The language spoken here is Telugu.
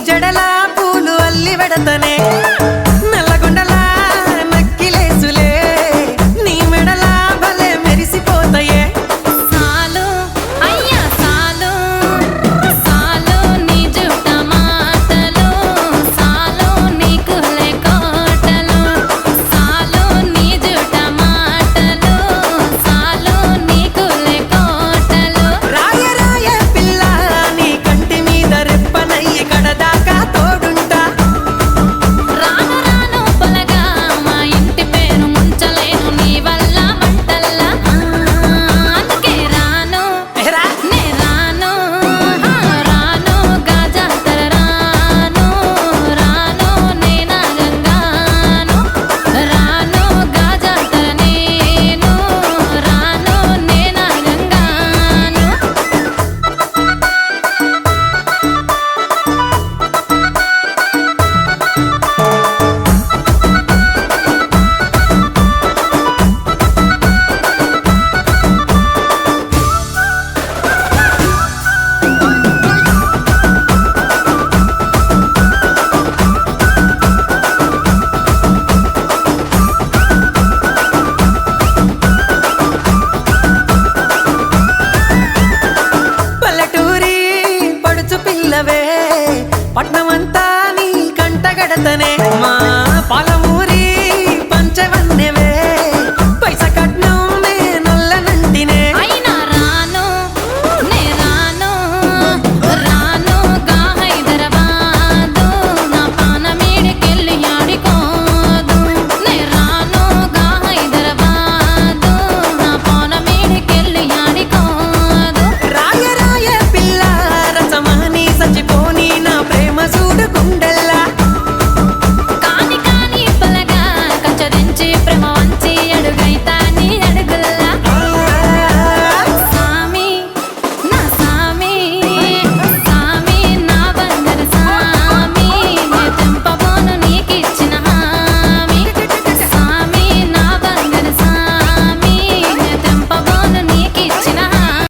జడలా పూలు అల్లి వెడతనే నల్లగొండలా నక్కిలేసులే నీ మెడలా భలే మెరిసిపోతాయే సాలు అయ్యా సాలు సాలు నీ జుట్ట మాటలు సాలు నీ కులే కోటలు సాలు నీ జుట్ట మాటలు సాలు నీ కులే కోటలు రాయ రాయ పిల్ల నీ కంటి మీద రెప్పనయ్యి కడదాకా తోడుంటా రాను రాను పొలగా మా ఇంటి పేరు ముంచలేను నీ వల్ల మంటల్లా అందుకే రాను ఏరా నే రాను రాను గాజాతర రాను రాను నే నాగంగాను రాను గాజాతర నేను రాను నే నాగంగాను పల్లెటూరి పడుచు పిల్లవే పట్నమంతా నీ కంటగడతనే